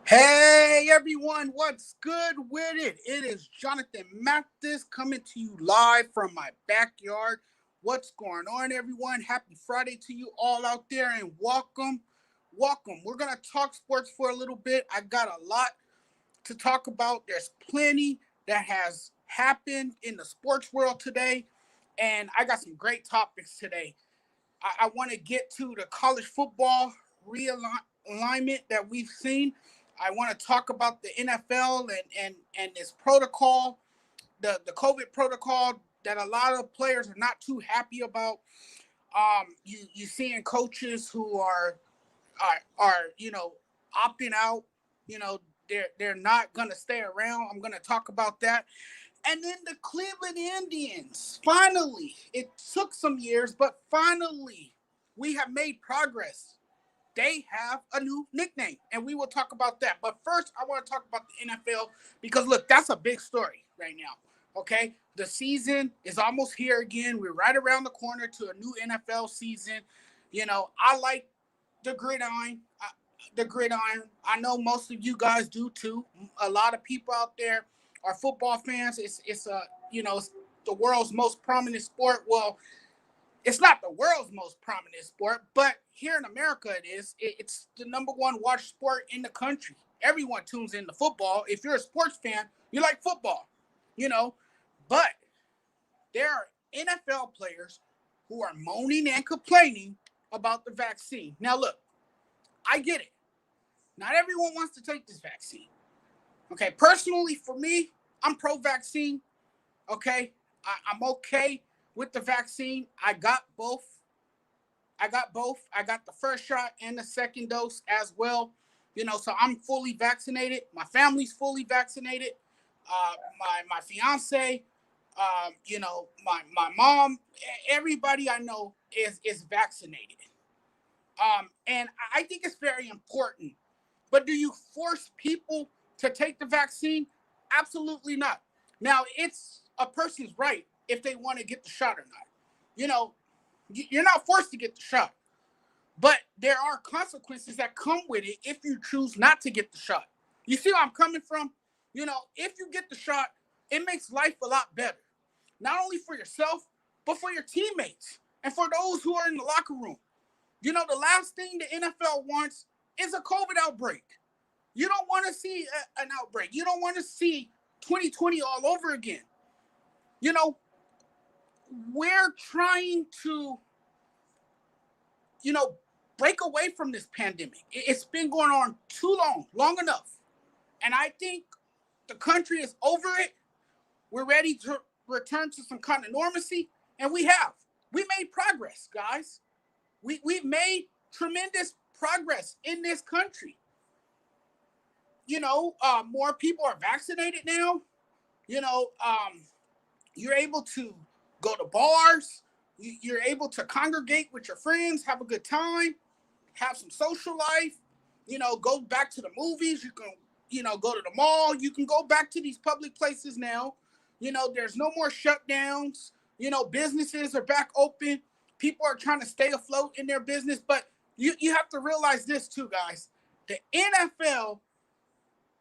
Hey everyone, what's good with it? It is Jonathan Mathis coming to you live from my backyard. What's going on, everyone? Happy Friday to you all out there and welcome. Welcome. We're going to talk sports for a little bit. I got a lot to talk about. There's plenty that has happened in the sports world today, and I got some great topics today. I want to get to the college football realignment that we've seen. I want to talk about the NFL and this protocol, the COVID protocol that a lot of players are not too happy about. You seeing coaches who are opting out. You know they're not gonna stay around. I'm gonna talk about that. And then the Cleveland Indians, finally, it took some years, but finally, we have made progress. They have a new nickname, and we will talk about that. But first, I want to talk about the NFL because, look, that's a big story right now. Okay, the season is almost here again. We're right around the corner to a new NFL season. I like the gridiron. The gridiron. I know most of you guys do too. A lot of people out there are football fans. It's the world's most prominent sport. Well, it's not the world's most prominent sport, but here in America it is. It's the number one watched sport in the country. Everyone tunes into football. If you're a sports fan, you like football, you know. But there are NFL players who are moaning and complaining about the vaccine. Now, look, I get it. Not everyone wants to take this vaccine. Okay, personally, for me, I'm pro-vaccine. Okay, I'm okay with the vaccine. I got both. I got both. I got the first shot and the second dose as well. So I'm fully vaccinated. My family's fully vaccinated. My fiance, my mom, everybody I know is vaccinated. And I think it's very important. But do you force people to take the vaccine? Absolutely not. Now, it's a person's right if they want to get the shot or not. You know, you're not forced to get the shot, but there are consequences that come with it if you choose not to get the shot. You see where I'm coming from? If you get the shot, it makes life a lot better, not only for yourself, but for your teammates and for those who are in the locker room. The last thing the NFL wants is a COVID outbreak. You don't want to see an outbreak. You don't want to see 2020 all over again. You know, we're trying to, you know, break away from this pandemic. It's been going on too long enough. And I think the country is over it. We're ready to return to some kind of normalcy. And we have. We made progress, guys. We've made tremendous progress in this country. More people are vaccinated now. You know, um, you're able to go to bars. You're able to congregate with your friends, have a good time, have some social life. Go back to the movies. You can, go to the mall. You can go back to these public places now. There's no more shutdowns. Businesses are back open. People are trying to stay afloat in their business. But you have to realize this too, guys. The NFL,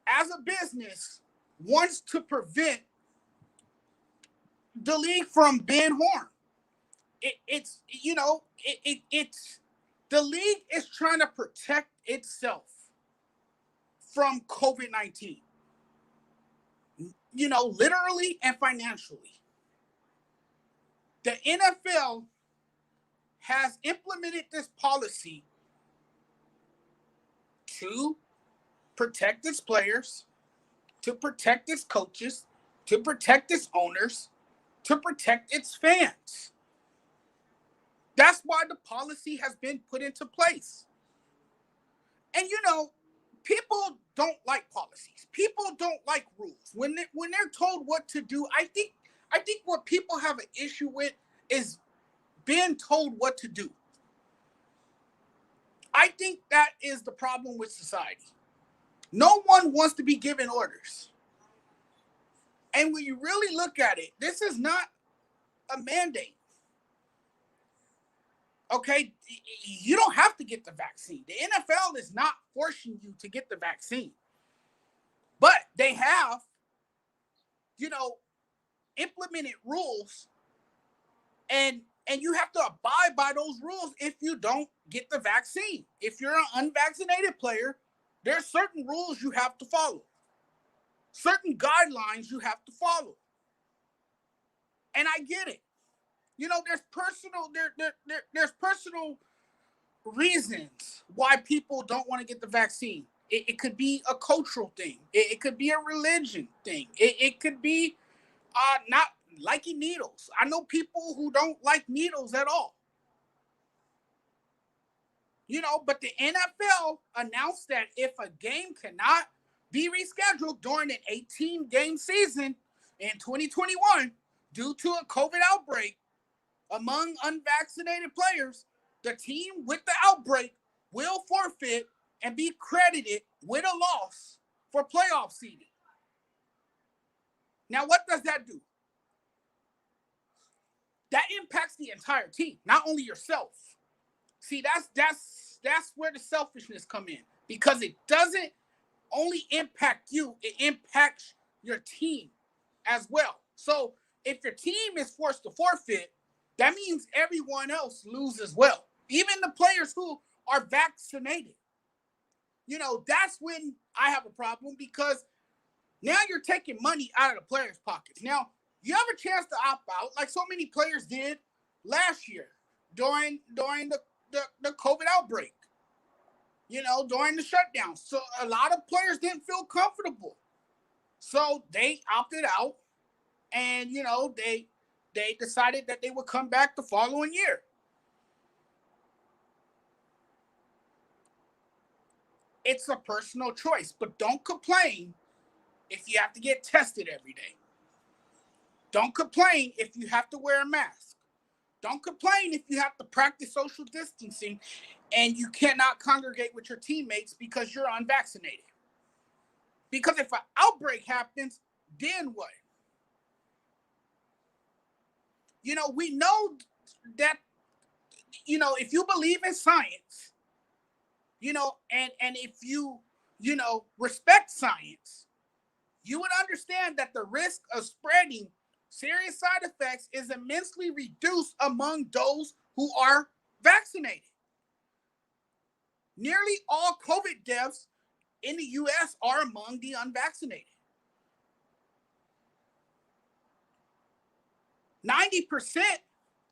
as a business, wants to prevent the league from being harmed. It's the league is trying to protect itself from COVID-19. Literally and financially. The NFL has implemented this policy to protect its players, to protect its coaches, to protect its owners, to protect its fans. That's why the policy has been put into place. And people don't like policies. People don't like rules. When they're told what to do, I think what people have an issue with is being told what to do. I think that is the problem with society. No one wants to be given orders. And when you really look at it, this is not a mandate. Okay, you don't have to get the vaccine. The NFL is not forcing you to get the vaccine. They have, you know, implemented rules, and you have to abide by those rules if you don't get the vaccine. If you're an unvaccinated player, there's certain rules you have to follow, certain guidelines you have to follow. And I get it. You know, there's personal reasons why people don't want to get the vaccine. It could be a cultural thing. It could be a religion thing. It could be not liking needles. I know people who don't like needles at all. You know, but the NFL announced that if a game cannot be rescheduled during an 18-game season in 2021 due to a COVID outbreak among unvaccinated players, the team with the outbreak will forfeit and be credited with a loss for playoff seeding. Now, what does that do? That impacts the entire team, not only yourself. See, that's where the selfishness come in, because it doesn't only impact you, it impacts your team as well. So if your team is forced to forfeit, that means everyone else loses as well. Even the players who are vaccinated. You know, that's when I have a problem, because now you're taking money out of the players' pockets. Now, you have a chance to opt out, like so many players did last year during the COVID outbreak, you know, during the shutdown. So a lot of players didn't feel comfortable. So they opted out, and, you know, they decided that they would come back the following year. It's a personal choice, but don't complain if you have to get tested every day. Don't complain if you have to wear a mask. Don't complain if you have to practice social distancing and you cannot congregate with your teammates because you're unvaccinated. Because if an outbreak happens, then what? You know, we know that, you know, if you believe in science, you know, and if you, you know, respect science, you would understand that the risk of spreading serious side effects is immensely reduced among those who are vaccinated. Nearly all COVID deaths in the US are among the unvaccinated. 90%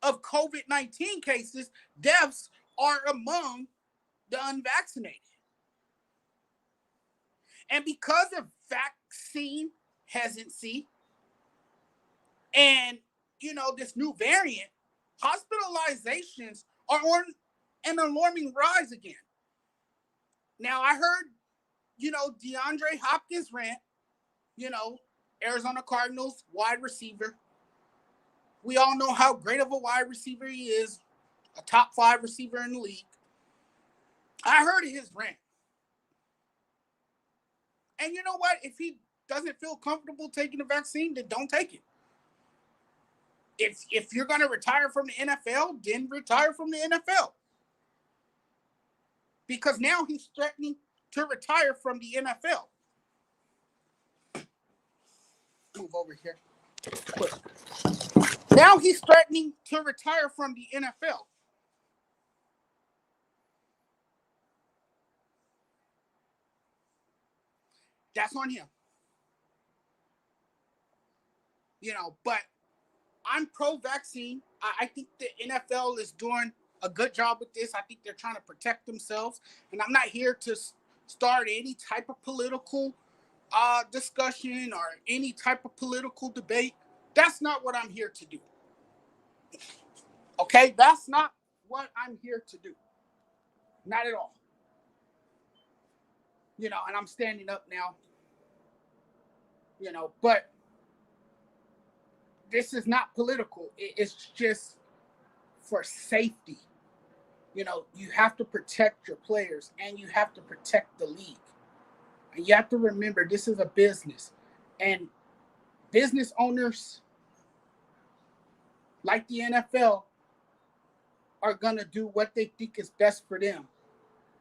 of COVID-19 cases, deaths, are among the unvaccinated. And because of vaccine hesitancy and, you know, this new variant, hospitalizations are on an alarming rise again. Now, I heard, you know, DeAndre Hopkins rant, you know, Arizona Cardinals wide receiver. We all know how great of a wide receiver he is, a top 5 receiver in the league. I heard his rant. And you know what? If he doesn't feel comfortable taking the vaccine, then don't take it. If you're going to retire from the NFL, then retire from the NFL. Because now he's threatening to retire from the NFL. Move over here. Now he's threatening to retire from the NFL. That's on him. You know, but I'm pro-vaccine. I think the NFL is doing a good job with this. I think they're trying to protect themselves. And I'm not here to start any type of political discussion or any type of political debate. That's not what I'm here to do. Okay? That's not what I'm here to do. Not at all. You know, and I'm standing up now. You know, but this is not political. It's just for safety. You know, you have to protect your players and you have to protect the league. And you have to remember, this is a business. And business owners, like the NFL, are going to do what they think is best for them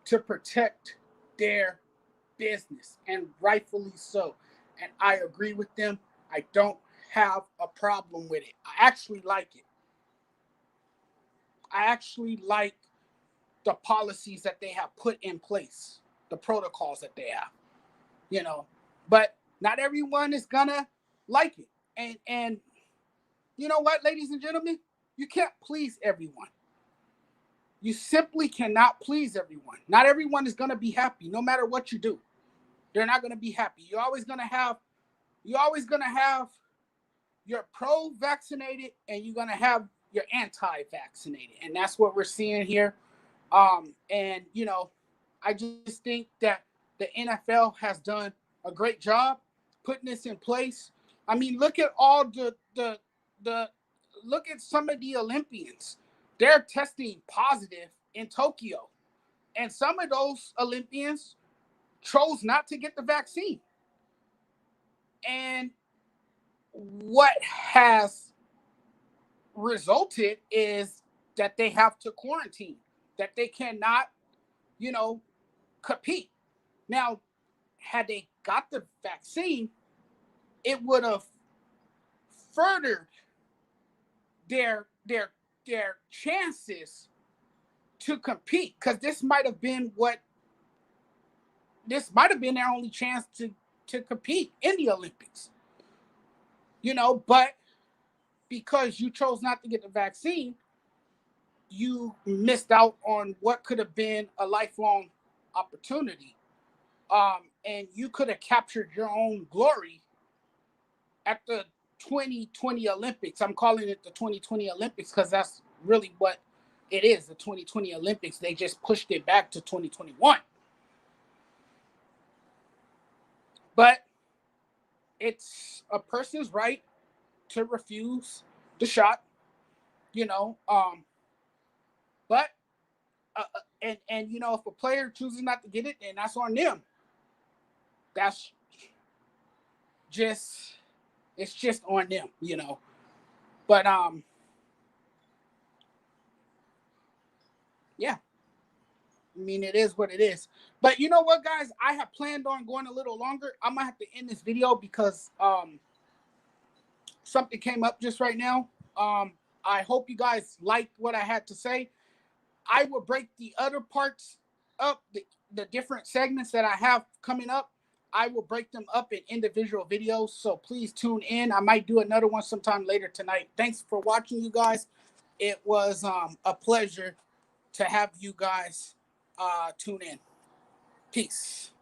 to protect their business, and rightfully so. and I agree with them. I don't have a problem with it. I actually like it. I actually like the policies that they have put in place, the protocols that they have, you know. But not everyone is gonna like it. And you know what, ladies and gentlemen? You can't please everyone. You simply cannot please everyone. Not everyone is gonna be happy, no matter what you do. They're not gonna be happy. You're always gonna have your pro-vaccinated and you're gonna have your anti-vaccinated. And that's what we're seeing here. And I just think that the NFL has done a great job putting this in place. I mean, look at all the look at some of the Olympians. They're testing positive in Tokyo, and some of those Olympians chose not to get the vaccine. And what has resulted is that they have to quarantine, that they cannot, you know, compete. Now, had they got the vaccine, it would have furthered their chances to compete, because this might have been their only chance to compete in the Olympics. But because you chose not to get the vaccine, you missed out on what could have been a lifelong opportunity. And you could have captured your own glory at the 2020 Olympics. I'm calling it the 2020 Olympics because that's really what it is, the 2020 Olympics. They just pushed it back to 2021. But it's a person's right to refuse the shot, you know. But and if a player chooses not to get it, then that's on them. That's just it's just on them. But yeah, I mean, it is what it is. But you know what, guys? I have planned on going a little longer. I'm gonna have to end this video because something came up just right now. I hope you guys liked what I had to say. I will break the other parts up, the different segments that I have coming up. I will break them up in individual videos, so please tune in. I might do another one sometime later tonight. Thanks for watching, you guys. It was a pleasure to have you guys tune in. Peace.